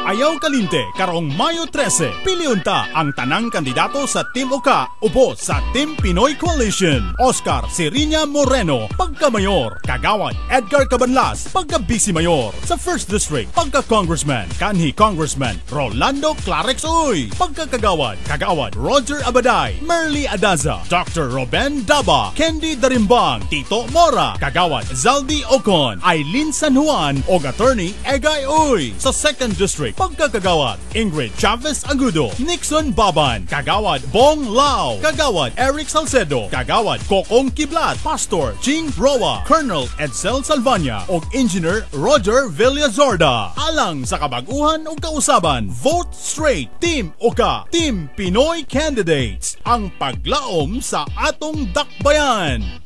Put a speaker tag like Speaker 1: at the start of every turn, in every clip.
Speaker 1: Ayaw kalinte karong Mayo 13. Piliun ta ang tanang kandidato sa Team Oka upo sa Team Pinoy Coalition. Oscar Sirinya Moreno, pagka-mayor. Kagawad Edgar Cabanlas, pagka-vice mayor. Sa 1st District, pagka-congressman. Kanhi Congressman Rolando Clarex Uy. Pagka-kagawad, Kagawad Roger Abaday, Merly Adaza, Dr. Ruben Daba, Candy Darimbang, Tito Mora. Kagawad Zaldi Ocon, Aileen San Juan o Attorney Egay Uy. Sa 2nd District, pagkakagawad Ingrid Chavez Agudo, Nixon Baban, Kagawad Bong Lao, Kagawad Eric Salcedo, Kagawad Kokong Kiblat, Pastor Ching Roa, Colonel Edsel Salvania o Engineer Roger Villazorda. Alang sa kabaguhan o kausaban, vote straight. Team Oka, Team Pinoy Candidates, ang paglaom sa atong dakbayan.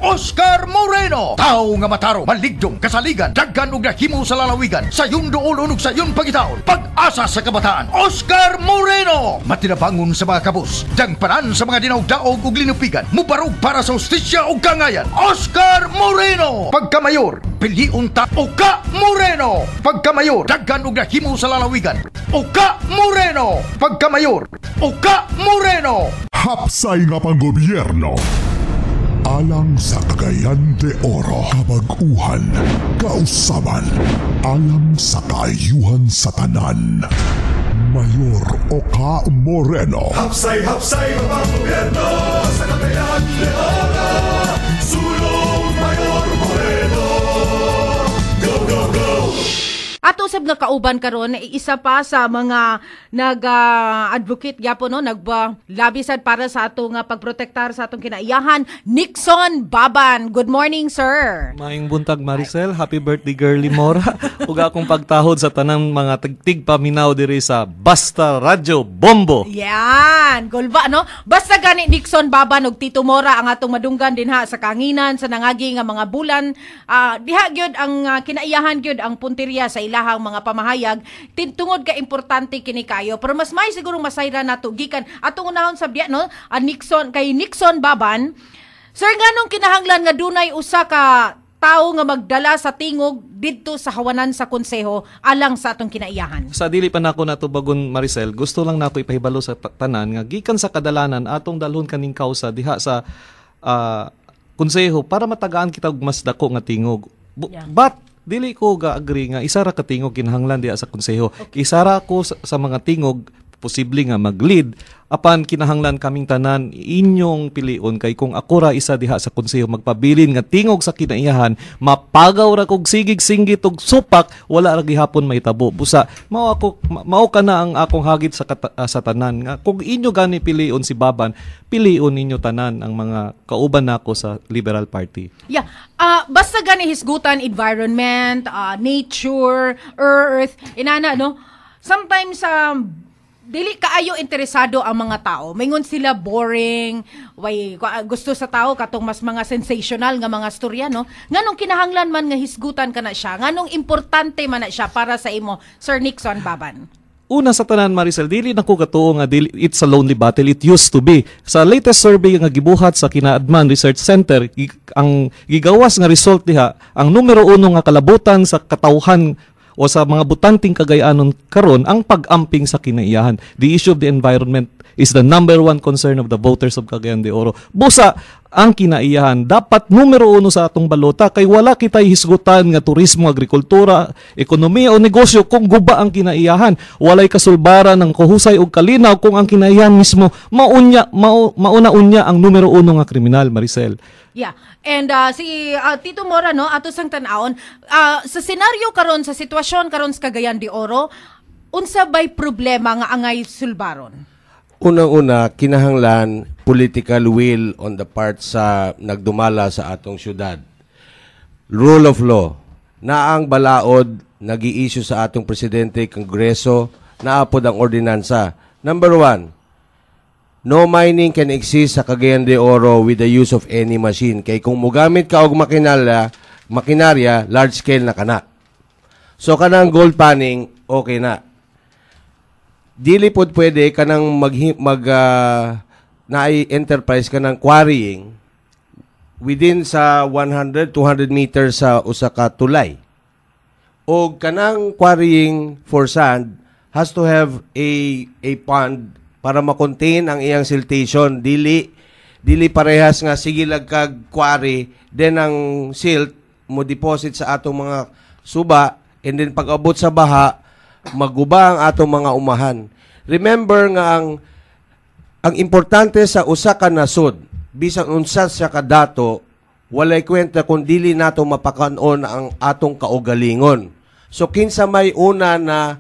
Speaker 2: Oscar Moreno, tao nga mataro, maligdong, kasaligan, daggan ug nahimo sa lalawigan, sayon duol ug sayon pagitaon, pag-asa sa kabataan. Oscar Moreno, matinabangon sa mga kabus, dangpanan sa mga dinaog-daog ug linupigan, mubarog para sa hustisya ug kangayan. Oscar Moreno, pagka-mayor, piliun ta Oka Moreno, pagka-mayor, daggan ug nahimo sa lalawigan. Oka Moreno, pagka-mayor, Oka Moreno.
Speaker 3: Hapsay nga panggobyerno. Alang sa Cagayan de Oro, kabaguhan, kausaban, alang sa kaayuhan sa tanan. Mayor Oka Moreno.
Speaker 4: Hapsay ang panggobyerno sa Cagayan de Oro. Sulong Mayor Moreno. Go, go, go!
Speaker 5: At usab nga kauban karon isa pa sa mga nag-advocate gyapon no, naglabisan para sa ato nga pagprotektar sa atong kinaiyahan, Nixon Baban. Good morning, sir.
Speaker 6: Maayong buntag, Maricel. Happy birthday, girly Mora. Ug akong pagtahod sa tanang mga tigtig paminaw diri sa Basta Radyo Bombo.
Speaker 5: Yan, gulba no. Basta gani Nixon Baban ug Tito Mora ang atong madunggan dinha sa kanginan sa nangagi nga mga bulan. Diha gyud ang kinaiyahan gyud ang punteriya sa ilahang mga pamahayag tungod ka importante kini kayo, pero mas may siguro masayra nato gikan atong unahon sabya no Nixon Baban. Sir, nganong kinahanglan nga dunay usa ka tawo nga magdala sa tingog didto sa hawanan sa konseho alang sa atong kinaiyahan?
Speaker 6: Sa dili pa nako nato bagon, Maricel, gusto lang nako ipahibalo sa tanan nga gikan sa kadalanan atong dalhon kaning kausa diha sa konseho para matagaan kita og mas dako nga tingog. But dili ko ga-agree nga isa ra ka tingog kinahanglan diha sa konseho. Okay. Isa ra ko sa mga tingog posible nga mag-lead apan kinahanglan kaming tanan inyong pilion kay kung ako ra isa diha sa konseho magpabilin nga tingog sa kinaiyahan, mapagaw ra kog sigig-singgit og supak, wala ra gihapon mahitabo. Busa mao kana ang akong hagit sa tanan nga kung inyo gani pilion si Baban, pilion ninyo tanan ang mga kauban nako sa Liberal Party. Yeah.
Speaker 5: Basta gani hisgutan environment, nature, earth, inana no. Sometimes dili kaayo interesado ang mga tao. Maingon sila boring, gusto sa tao katong mas mga sensational nga mga storya no. Nganong kinahanglan man nga hisgutan kana siya? Nganong importante man na siya para sa imo, Sir Nixon Baban?
Speaker 6: Una sa tanan, Maricel, dili na ko katuo nga it's a lonely battle. It used to be. Sa latest survey nga gibuhat sa Kinaadman Research Center, ang gigawas nga result diha, ang numero 1 nga kalabutan sa katawhan o sa mga butanting Cagayanon karon ang pag-amping sa kinaiyahan. The issue of the environment is the number 1 concern of the voters of Cagayan de Oro. Busa ang kinaiyahan dapat numero 1 sa atong balota kay wala kitay hisgutan nga turismo, agrikultura, ekonomiya o negosyo kung guba ang kinaiyahan. Walay kasulbaran ng kuhusay og kalinaw kung ang kinaiyahan mismo mauna-unya ang numero 1 nga kriminal, Maricel.
Speaker 5: Yeah. And si Tito Mora no ato sang tan-awon sa senaryo karon, sa sitwasyon karon sa Cagayan de Oro, unsa bay problema nga angay sulbaron?
Speaker 7: Unang-una, kinahanglan political will on the part sa nagdumala sa atong syudad. Rule of law. Na ang balaod nag-i-issue sa atong presidente, kongreso, naapod ang ordinansa. Number 1, no mining can exist sa Cagayan de Oro with the use of any machine. Kay kung mugamit ka og makinarya, large scale na kana. So kanang gold panning, okay na. Dili pod pwede kanang na-enterprise kanang quarrying within sa 100-200 meters sa usa ka tulay. o kanang quarrying for sand has to have a pond para ma-contain ang iyang siltation. Dili parehas nga sige lang kag quarry, then ang silt mo deposit sa atong mga suba, and then pag abot sa baha, maguba ang atong mga umahan. Remember nga ang importante sa usa ka nasod, bisan unsa sa kadato, walay kwenta kung dili nato mapakanon ang atong kaugalingon. So kinsa may una na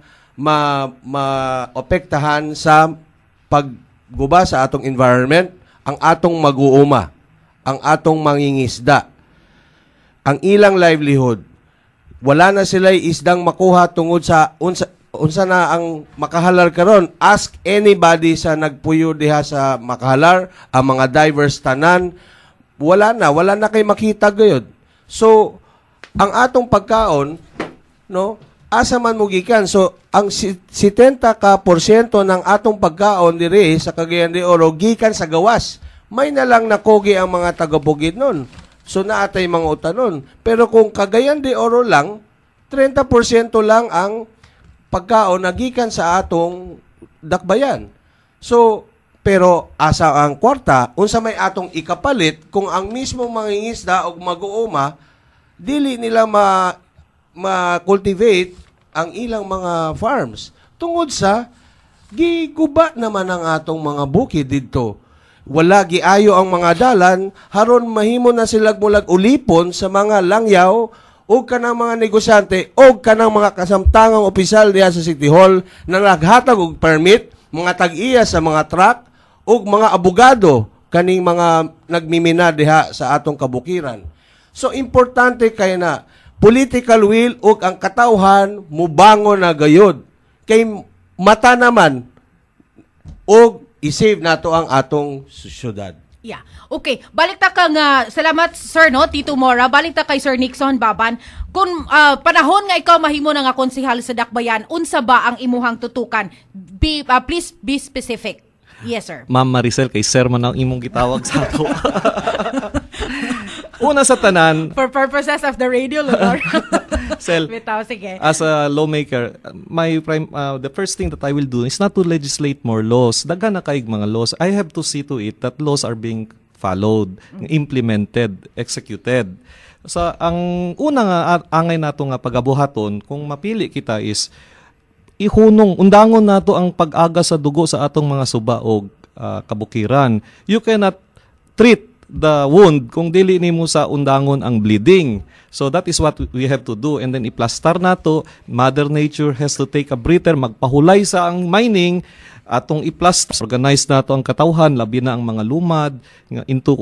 Speaker 7: maopektahan sa pagguba sa atong environment, ang atong mag-uuma, ang atong mangingisda, ang ilang livelihood. Wala na sila isdang makuha tungod sa unsa na ang makahalar karon. Ask anybody sa nagpuyo diha sa makahalar, ang mga divers tanan, wala na kay makita gayud. So ang atong pagkaon, no, asa man mo gikan. So ang 70% ng atong pagkaon diri sa Cagayan de Oro gikan sa gawas. May na lang nakogi ang mga taga-bukid nun. So naatay mga utanon. Pero kung Cagayan de Oro lang, 30% lang ang pagkaon nagikan sa atong dakbayan. So, pero asa ang kwarta, unsa may atong ikapalit kung ang mismo mangingisda o mag-uuma, dili nila ma-cultivate ang ilang mga farms. Tungod sa, giguba naman ang atong mga bukid dito. Wala giayo ang mga dalan, haron mahimo na silag mulag ulipon sa mga langyaw o kanang mga negosyante o kanang mga kasamtangang opisyal diha sa City Hall na naghatag og permit, mga tag-iya sa mga truck o mga abogado kaning mga nagmimina diha sa atong kabukiran. So importante kay na political will ug ang katawhan mubangon na gayud. Kay mata naman og i-save nato ang atong syudad.
Speaker 5: Yeah. Okay, balik ta ka nga, salamat sir no, Tito Mora, balik ta kay Sir Nixon Baban. Kung panahon nga ikaw mahimo na nga konsehal sa Dakbayan, unsa ba ang imuhang tutukan? Please be specific. Yes sir.
Speaker 6: Ma'am Maricel, kay sir man ang imong gitawag sa ato. Una sa tanan,
Speaker 5: For purposes of the radio, Lord.
Speaker 6: Sel,
Speaker 5: Bitaw, sige.
Speaker 6: as a lawmaker, the first thing that I will do is not to legislate more laws. Daghan na kaig mga laws. I have to see to it that laws are being followed, implemented, executed. Sa ang una nga angay nato nga pagabuhaton, kung mapili kita is undangon nato ang pag-aga sa dugo sa atong mga suba o kabukiran. You cannot treat the wound kung dili nimo sa undangon ang bleeding. So that is what we have to do, and then iplastar nato. Mother Nature has to take a breather, magpahulay sa ang mining, atong iplastar, organize nato ang katawhan, labi na ang mga lumad into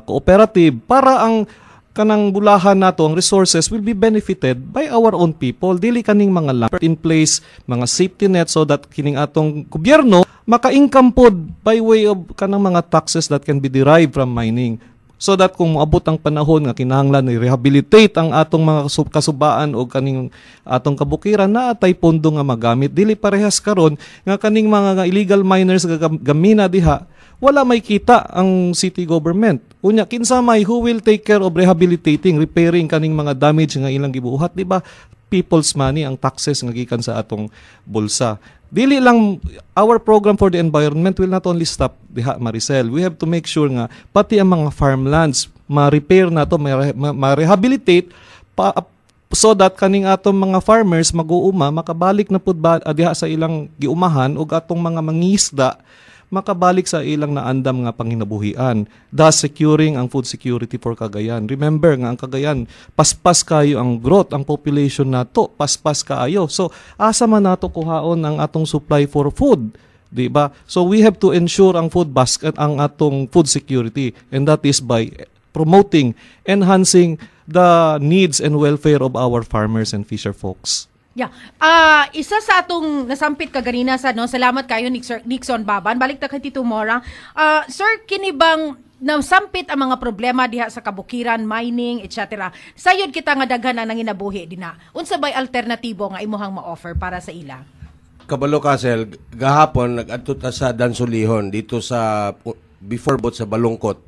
Speaker 6: cooperative para ang kanang bulahan nato, ang resources will be benefited by our own people. Dili kaning mga land in place, mga safety net, so that kining atong gobyerno maka-income pod by way of kanang mga taxes that can be derived from mining. So that kung moabot ang panahon nga kinahanglan i-rehabilitate ang atong mga kasubaan o kaning atong kabukiran, na atay pondo nga magamit. Dili parehas karon nga kaning mga illegal miners gamina diha, wala may kita ang city government. Unya kinsa may who will take care of rehabilitating, repairing kaning mga damage nga ilang gibuhat, di ba? People's money, ang taxes nga gikan sa atong bulsa. Dili lang our program for the environment will not only stop diha, Maricel. We have to make sure nga pati ang mga farmlands ma-repair nato, ma-rehabilitate so that kaning atong mga farmers mag-uuma makabalik na pud diha sa ilang giumahan ug atong mga mangisda makabalik sa ilang naandam nga panginabuhian, thus securing ang food security for Cagayan. Remember nga ang Cagayan, paspas kayo ang growth, ang population nato, paspas kaayo. So asa man nato kuhaon ang atong supply for food, di ba? So we have to ensure ang food basket, ang atong food security, and that is by promoting, enhancing the needs and welfare of our farmers and fisher folks.
Speaker 5: Yeah. Isa sa atong nasampit kaganina sa no, salamat kayo Nixon Baban. Balik ta kay Tito Mora. Sir, kini bang nasampit ang mga problema diha sa kabukiran, mining, etc. Sayod kita nga daghan ang nanginabuhi dina. Unsa bay alternatibo nga imuhang ma-offer para sa ila?
Speaker 7: Kabalo Kasel, gahapon nag-adto ta sa Dansulihon dito sa before bot sa Balungkot.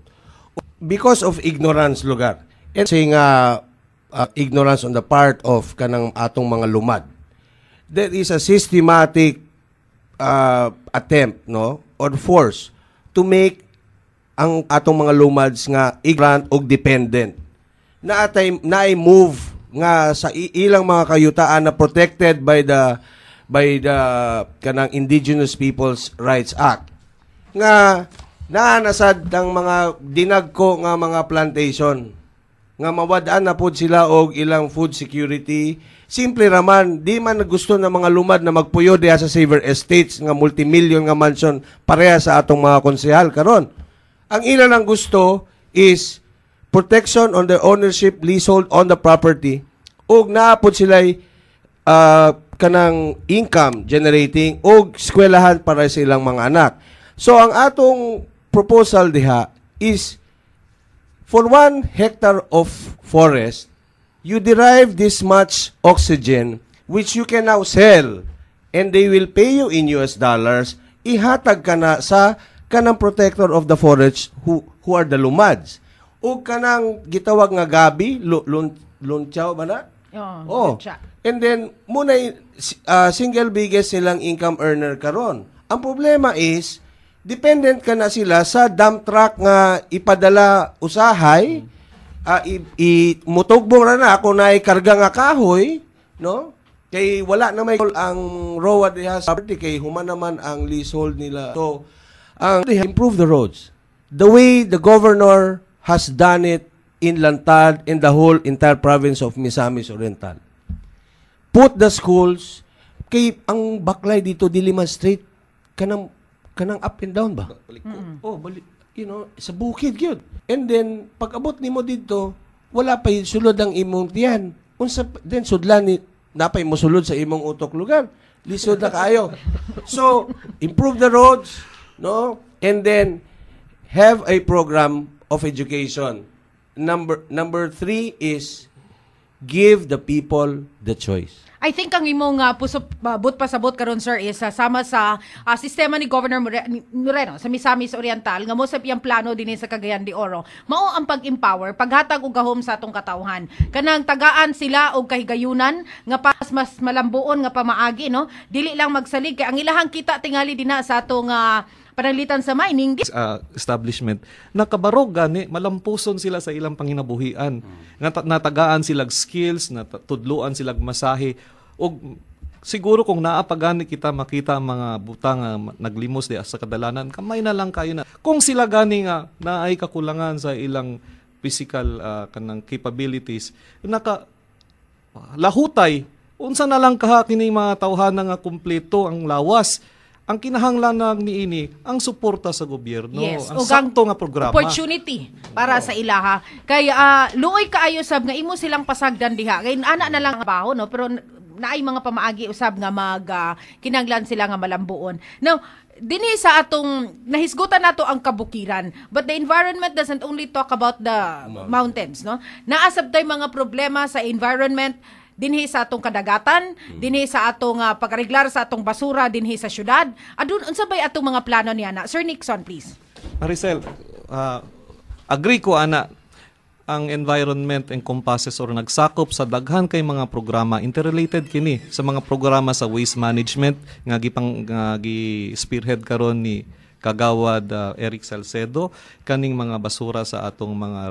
Speaker 7: Because of ignorance lugar. And saying ignorance on the part of kanang atong mga lumad. There is a systematic attempt, no, or force to make ang atong mga lumads nga ignorant o dependent. Na move nga sa ilang mga kayutaan na protected by the kanang Indigenous Peoples Rights Act. Nga nasad ng mga dinagko nga mga plantation nga mawadaan na pod sila og ilang food security. Simple raman, di man gusto ng mga lumad na magpuyo diha sa Saver Estates nga multimillion nga mansion pareha sa atong mga konsehal karon. Ang ila lang gusto is protection on the ownership leasehold on the property ug naapod sila'y kanang income generating ug eskwelahan para sa ilang mga anak. So ang atong proposal diha is for 1 hectare of forest, you derive this much oxygen which you can now sell and they will pay you in US dollars. Ihatag ka na sa kanang protector of the forest who are the lumads. O kanang gitawag nga gabi, lunchaw ba na? Oh. And then, muna single biggest silang income earner karon. Ang problema is, dependent ka na sila sa dump truck nga ipadala usahay, mutugbong na kung naikarga nga kahoy, no? Kay wala na may ang ROA diha sa property, kay human naman ang leasehold nila. So, improve the roads. The way the governor has done it in Lantad, in the whole entire province of Misamis Oriental. Put the schools, kay ang baklay dito, Diliman Street, kanang up and down ba? Sa bukid yun. And then, pag abot nimo dito, wala pa sulod ang imong tiyan. Then, sudlan napay mo sulod sa imong utok lugar. Lisod na kayo. So, improve the roads, no? And then, have a program of education. Number 3 is give the people the choice.
Speaker 5: I think ang imong but pasabot karon sir is sama sa sistema ni Governor Moreno sa Misamis Oriental nga mo sa iyang plano dinhi sa Cagayan de Oro. Mao ang pag-empower, paghatag og gahom sa atong katawhan. Kanang tagaan sila og kahigayunan nga mas malambuon nga pamaagi, no? Dili lang magsalig kay ang ilahang kita tingali dinha sa atong pananglitan sa mining
Speaker 6: establishment nakabarog gani malampuson sila sa ilang panginabuhian natagaan silag skills natudluan silag masahe og siguro kung naapagani kita makita ang mga butang naglimos di sa kadalanan kamay na lang kayo na kung sila gani nga naay kakulangan sa ilang physical kanang capabilities lahutay unsa na lang kaha kini mga tawhana nga kumpleto ang lawas. Ang kinahanglan niini ang suporta sa gobyerno,
Speaker 5: yes,
Speaker 6: ang sakto nga programa.
Speaker 5: Opportunity para sa ilaha. Kay luoy kaayo sab nga imo silang pasagdan diha. Kay ana na lang baho no, pero naay mga pamaagi usab nga kinahanglan sila nga malambuon. Now, dinhi sa atong nahisgutan nato ang kabukiran, but the environment doesn't only talk about the mountains, no? Naa sab tay mga problema sa environment dinhi sa atong kadagatan, dinhi sa atong pag-ariglar sa atong basura dinhi sa syudad. Adun unsa bay atong mga plano niya na? Sir Nixon, please.
Speaker 6: Maricel, agree ko ana ang environment encompasses or nagsakop sa daghan kay mga programa interrelated kini sa mga programa sa waste management nga spearhead karon ni Kagawad Eric Salcedo kaning mga basura sa atong mga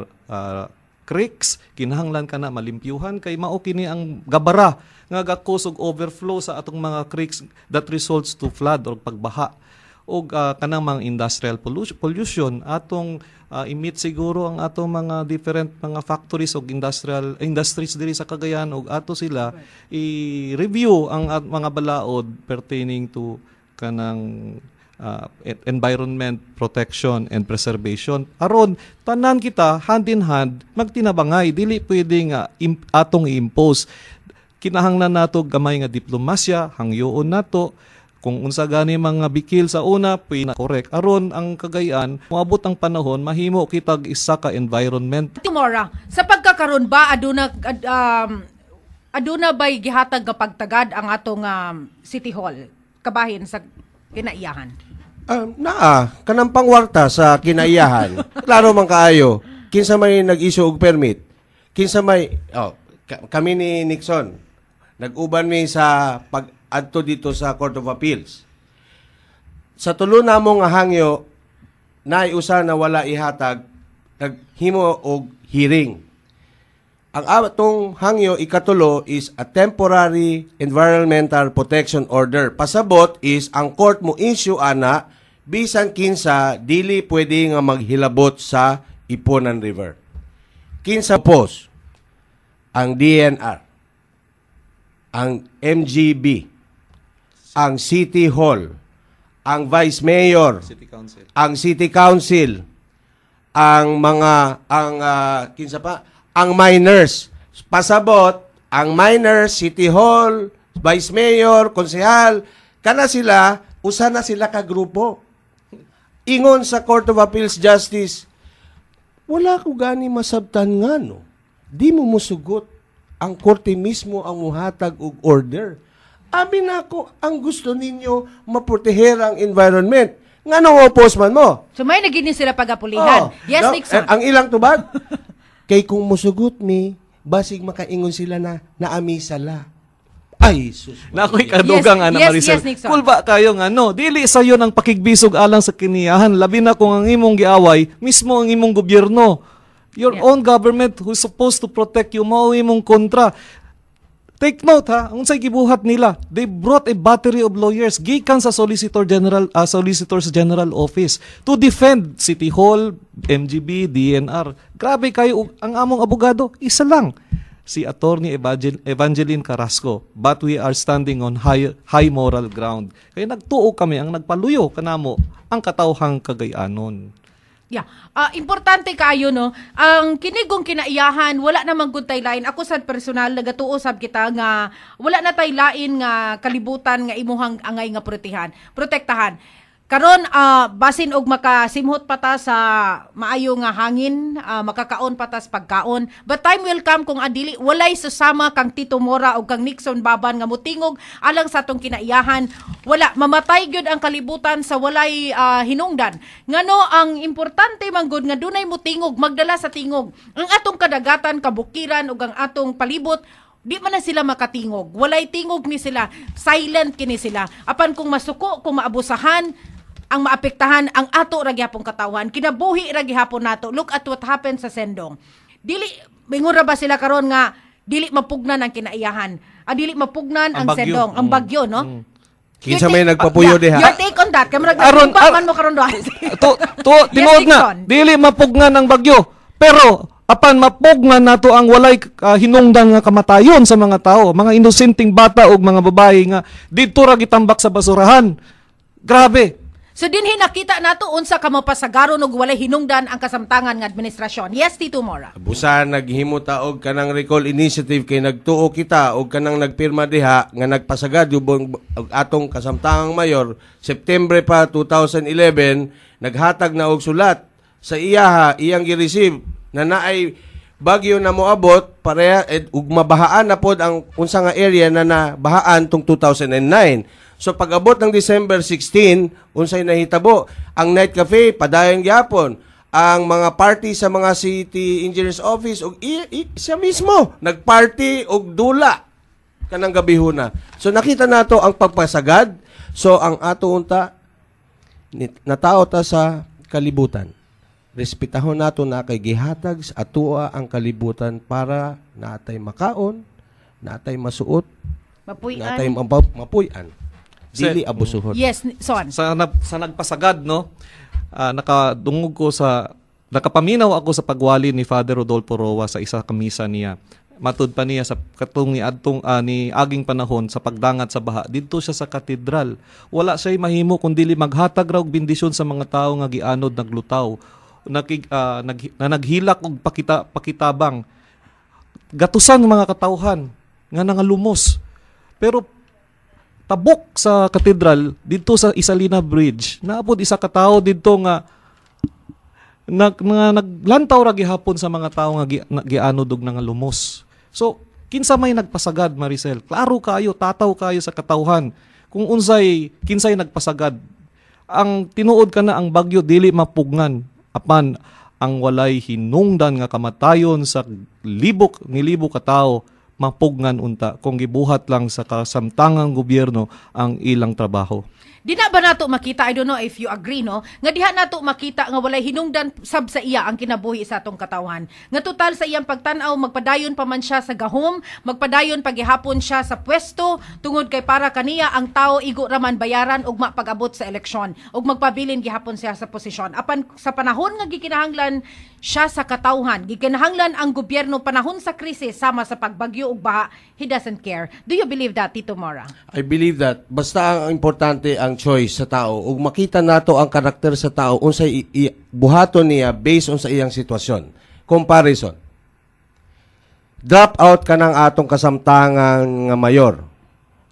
Speaker 6: creeks, kinahanglan ka na malimpyuhan kay mao kini ang gabara nga gakusog overflow sa atong mga creeks that results to flood or pagbaha og kanang mga industrial pollution atong emit siguro ang atong mga different mga factories og industries diri sa Cagayan og ato sila i-review ang mga balaod pertaining to kanang environment protection and preservation aron tanan kita hand in hand magtinabangay dili pwedeng atong i-impose kinahanglan nato gamay nga diplomasya hangyoon nato kung unsa gani mga bikil sa una pwede correct aron ang Cagayan moabot ang panahon mahimo kitag isa ka environment.
Speaker 5: Timora sa pagkakaron ba aduna bay gihatag nga pagtagad ang atong City Hall kabahin sa kinaiyahan?
Speaker 7: Kanang pangwarta sa kinaiyahan. Klaro man kaayo. Kinsa may nag-issue og permit. Kinsa may kami ni Nixon, nag-uban mi sa pag-adto dito sa Court of Appeals. Sa tulo na mo nga hangyo, naiusa na wala ihatag, naghimo og hearing. Ang atong hangyo ikatulo is a temporary environmental protection order. Pasabot is ang court mo issue ana bisan kinsa dili pwede nga maghilabot sa Iponan River. Kinsa pos ang DNR, ang MGB, ang City Hall, ang Vice Mayor,
Speaker 6: City Council.
Speaker 7: ang City Council, ang mga kinsa pa, ang minors. Pasabot, ang minors, City Hall, Vice Mayor, Konsehal, kana sila, usa na sila ka grupo. Ingon sa Court of Appeals Justice, wala ko gani masabtan nga, no? Di mo musugot. Ang korte mismo ang muhatag og order. Amin ako, ang gusto ninyo maproteher ang environment. Nga nang oppose man mo.
Speaker 5: So may nagini sila pagapulihan. Yes, Nixon.
Speaker 7: Ang ilang tubag, kay kung musugot mi, basig makaingon sila na naami sala. Ay, sus.
Speaker 6: Na ako'y kadugang,
Speaker 5: Yes,
Speaker 6: Ana
Speaker 5: yes,
Speaker 6: Maricel.
Speaker 5: yes, Nixon.
Speaker 6: Cool ba kayo nga, no? Dili sa iyo ng pakigbisog alang sa kiniyahan. Labi na kung ang imong giaway, mismo ang imong gobyerno. Your own government who's supposed to protect you, mao imong kontra. Take note ha, ang unsay gibuhat nila. They brought a battery of lawyers gikan sa Solicitor's General Office to defend City Hall, MGB, DNR. Grabe kayo, ang among abogado, isa lang. Si Attorney Evangeline Carrasco. But we are standing on high moral ground. Kaya nagtuo kami, ang nagpaluyo kanamo, ang katawhang Cagayanon.
Speaker 5: Yeah. Importante kayo, no? Ang kinigong kinaiyahan, wala namang good tay lain. Ako sa personal, nagatuo sab kita nga wala na tay lain nga kalibutan nga imuhang angay nga protektahan. Karon basin og makasimhot pa ta sa maayo nga hangin, makakaon pa ta sa pagkaon. But time will come kung adili walay susama kang Tito Mora o kang Nixon Baban nga mutingog alang sa atong kinaiyahan. Wala mamatay gyud ang kalibutan sa walay hinungdan. Ngano ang importante man gud nga dunay mutingog, magdala sa tingog. Ang atong kadagatan, kabukiran ug ang atong palibot di man na sila makatingog. Walay tingog ni sila. Silent kini sila. Apan kung masuko, kung maabusahan, ang maapektahan ang ato ra gyapon katawan, kinabuhi ra gihapon nato. Look at what happened sa Sendong. Dili mingura ba sila karon nga dili mapugnan ang kinaiyahan. Dili mapugnan ang
Speaker 6: bagyo.
Speaker 5: Sendong, ang bagyo, no?
Speaker 7: Kinsa may nagpapuyo diha.
Speaker 5: Your take on that. Kamurag
Speaker 6: Aron-
Speaker 5: man mo karon do.
Speaker 6: Tinuod
Speaker 5: Yes,
Speaker 6: nga,
Speaker 5: Nixon.
Speaker 6: dili mapugnan ang bagyo. Pero apan mapugnan nato ang walay hinungdan nga kamatayon sa mga tao, mga inosenteng bata ug mga babae nga didto ra gitambak sa basurahan. Grabe.
Speaker 5: So dinhi nakita nato unsa ka mapasagaron og walay hinungdan ang kasamtangan nga administrasyon. Yes, Tito Mora.
Speaker 7: Busa naghimo ta og kanang recall initiative kay nagtuo kita og kanang nagpirma diha nga nagpasagad yung atong kasamtangang mayor September pa 2011 naghatag na og sulat sa iyang gi-receive na naay bagyo na moabot pareha ug mabahaan na pod ang unsa nga area na nabahaan tong 2009. So pag-abot ng December 16, unsay nahitabo, ang night cafe padayon gyapon, ang mga party sa mga city engineers office ug siya mismo nagparty og dula kanang gabihuna. So nakita nato ang pagpasagad. So ang ato unta natao ta sa kalibutan. Respetahon nato na kay gihatag sa atoa ang kalibutan para natay makaon, natay masuot, natay mapuy-an. Dili abusuhon.
Speaker 5: Yes, Son.
Speaker 6: Sa nagpasagad, no? Nakapaminaw ako sa pagwali ni Father Rodolfo Roa sa isa ka misa niya. Matud pa niya sa katong ni aging panahon sa pagdangat sa baha. Didto siya sa katedral. Wala siya mahimo kundi maghatag raw og bendisyon sa mga tawo nga gianod naglutaw. Naghilak og pakitabang. Gatusan mga katawhan nga nangalumos. Pero tabok sa katedral dito sa Isalina Bridge, naapod isa ka tawo didto nga naglantaw ra gihapon sa mga tawo nga gianod og nangalumos. So kinsa may nagpasagad, Maricel? Klaro kayo, tataw kayo sa katawhan. Kung kinsay nagpasagad, ang tinuod kana ang bagyo dili mapugnan apan ang walay hinungdan nga kamatayon sa libo ka tawo mapugnan unta kung gibuhat lang sa kasamtangang gobyerno ang ilang trabaho.
Speaker 5: Di na ba nato makita, I don't know if you agree, no? Nga diha nato makita nga walay hinungdan sab sa iya ang kinabuhi sa atong katawhan. Nga total sa iyang pagtanaw, magpadayon pa man siya sa gahom, magpadayon pagihapon siya sa pwesto, tungod kay para kaniya ang tao igo raman bayaran ug mapag-abot sa eleksyon, ug magpabilin gihapon siya sa posisyon. Apan sa panahon nga gikinahanglan siya sa katawhan, gikinahanglan ang gobyerno panahon sa krisis sama sa pagbagyo ug baha, he doesn't care. Do you believe that, Tito Mora?
Speaker 7: I believe that. Basta ang importante ang choice sa tao ug makita nato ang karakter sa tao unsay buhaton niya based on sa iyang sitwasyon. Comparison. Drop out ka ng atong kasamtangan nga mayor.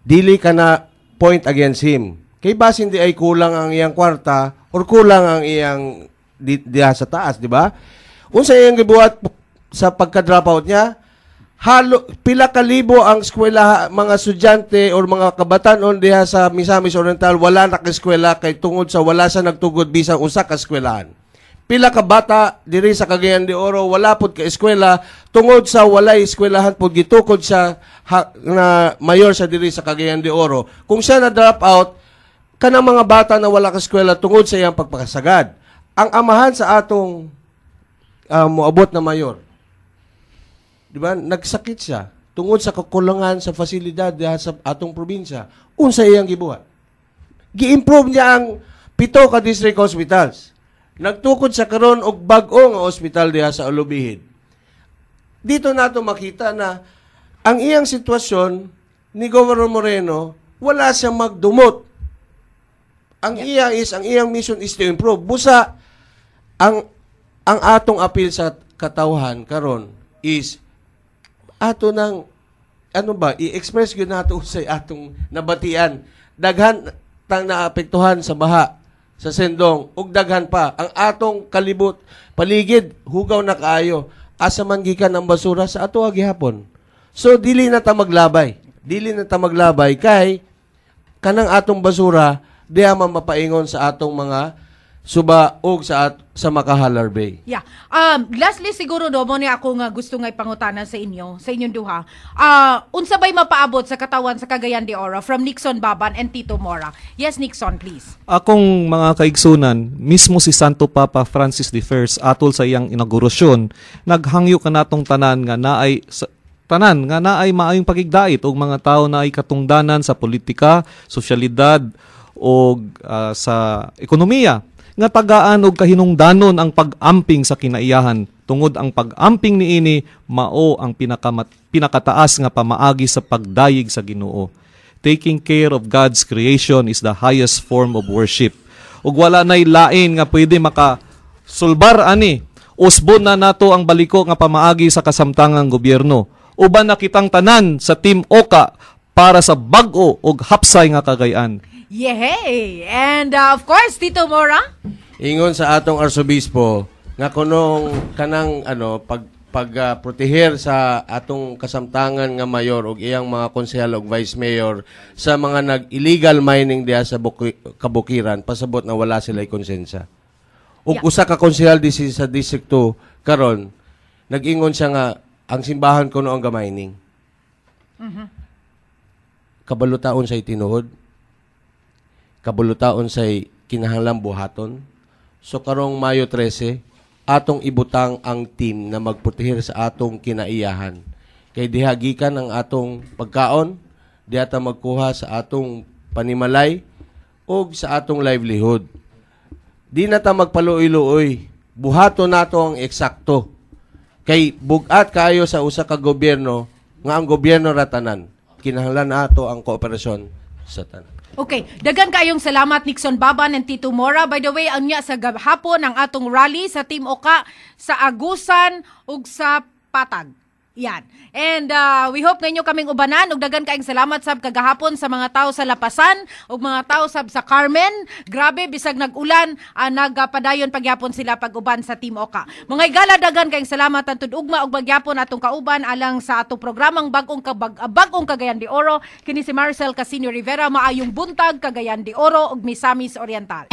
Speaker 7: Dili ka na point against him. Kay basin di ay kulang ang iyang kwarta or kulang ang iyang diha sa taas, di ba? Unsay iyang gibuhat sa pagka-drop out niya? Pila ka libo ang eskwela, mga estudyante or mga kabatanon diha sa Misamis Oriental wala naka-eskwela kay tungod sa wala sa nagtugod bisang usa ka eskwelahan. Pila ka bata diri sa Cagayan de Oro wala pud ka eskwela tungod sa walay eskwelahan pud gitukod sa na mayor sa diri sa Cagayan de Oro. Kung siya na drop out kanang mga bata na wala ka eskwela tungod sa iyang pagpakasagad. Ang amahan sa atong moabot na mayor, di ba? Nagsakit siya tungod sa kakulangan sa fasilidad sa atong probinsya. Unsa iyang gibuhat? Gi-improve niya ang 7 ka district hospitals. Nagtukod sa karon og bag-o nga ospital diha sa Olubihid. Dito nato makita na ang iyang sitwasyon ni Governor Moreno wala siyang magdumot. Ang iyang mission is to improve. Busa ang atong appeal sa katawhan karon is ato nang i-express gyud nato sa atong nabatian. Daghan tang naapektuhan sa baha sa Sendong ug daghan pa ang atong kalibot paligid hugaw na kaayo asa man gikan ang basura sa ato gihapon. So dili na ta maglabay. Dili na ta maglabay kay kanang atong basura diha man mapaingon sa atong mga suba og sa Makahalar Bay.
Speaker 5: Yeah. Lastly siguro do mo ni ako nga gusto nga ipangutanan sa inyong duha. Unsa bay mapaabot sa katawan sa Cagayan de Oro from Nixon Baban and Tito Mora? Yes, Nixon, please. Akong
Speaker 6: mga kaigsunan, mismo si Santo Papa Francis I atol sa iyang inaugurasyon, naghangyo kanatong tanan nga naay maayong pagigdait og mga tawo na ay katungdanan sa politika, sosyalidad o sa ekonomiya nga tagaan og kahinungdanon ang pag-amping sa kinaiyahan tungod ang pag-amping niini mao ang pinakataas nga pamaagi sa pagdayig sa Ginoo. Taking care of God's creation is the highest form of worship. Ug wala nay lain nga pwede makasulbar ani usbon na nato ang baliko nga pamaagi sa kasamtangang gobyerno. Uban na kitang tanan sa Team Oka para sa bag-o ug hapsay nga Cagayan.
Speaker 5: Yehey! And of course, Tito Mora?
Speaker 7: Ingon sa atong arsobispo nga kunong kanang pagproteher sa atong kasamtangan nga mayor ug iyang mga konsehal ug vice mayor sa mga nag-illegal mining diha sa kabukiran pasabot na wala sila'y konsensya. Ug usa ka konsehal sa District 2 karon nag-ingon siya nga ang simbahan kuno ang ga-mining. Kabalutaon sa tinuod. Kabulutaon say kinahanglang buhaton. So karong Mayo 13, atong ibutang ang team na magproteher sa atong kinaiyahan. Kay diha gikan ang atong pagkaon, diha ta magkuha sa atong panimalay o sa atong livelihood. Di na ta magpaluoy-luoy. Buhaton nato ang eksakto. Kay bugat kaayo sa usa ka gobyerno nga ang gobyerno ratanan. Kinahanglan nato ang kooperasyon sa tanan.
Speaker 5: Okay, dagan kayong salamat Nixon Baban and Tito Mora. By the way, ang niya sa hapon ang atong rally sa Team Oka sa Agusan ug sa Patag. Yan. And we hope ngayon kaming ubanan ug dagan kaayong salamat sab kagahapon sa mga tao sa Lapasan ug mga tao sab sa Carmen. Grabe bisag nag-ulan, nagpadayon pagyapon sila pag-uban sa Team Oka. Mga igala dagan kaayong salamat antud ugma ug pagyapon atong kauban alang sa atong programang Bagong Cagayan de Oro. Kini si Maricel Casino Rivera, maayong buntag Cagayan de Oro ug Misamis Oriental.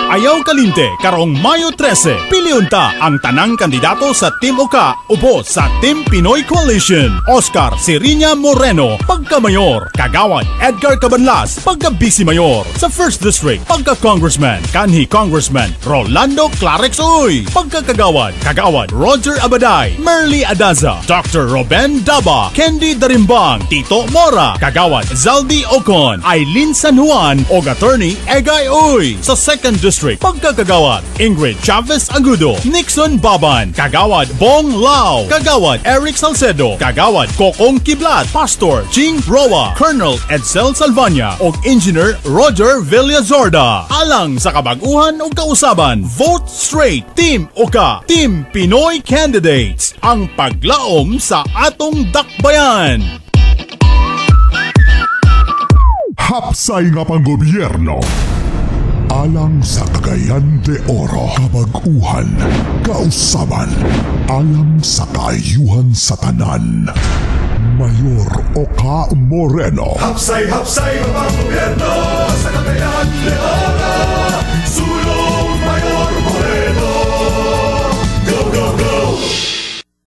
Speaker 1: Ayaw kalinte karong Mayo 13. Piliunta ang tanang kandidato sa Team Oka upo sa Team Pinoy Coalition. Oscar Sirinya Moreno, pagka-mayor. Kagawad Edgar Cabanlas, pagka-vice mayor. Sa 1st District, pagka-congressman. Kanhi Congressman Rolando Clarex Uy. Pagka-kagawad, Kagawad Roger Abaday, Merly Adaza, Dr. Roben Daba, Candy Darimbang, Tito Mora. Kagawad Zaldi Ocon, Aileen San Juan o Attorney Egay Uy. Sa 2nd District, pagkakagawad Ingrid Chavez Agudo, Nixon Baban, Kagawad Bong Lao, Kagawad Eric Salcedo, Kagawad Kokong Kiblat, Pastor Ching Roa, Colonel Edsel Salvania o Engineer Roger Villazorda. Alang sa kabag-uhan o kausaban, vote straight. Team Oka, Team Pinoy Candidates, ang paglaom sa atong dakbayan.
Speaker 3: Hapsay nga panggobyerno. Alang sa Cagayan de Oro, kabag-uhan, kausaban, alang sa kaayuhan sa tanan. Mayor Oka Moreno.
Speaker 4: Hapsay, hapsay, mga gobyerno sa Cagayan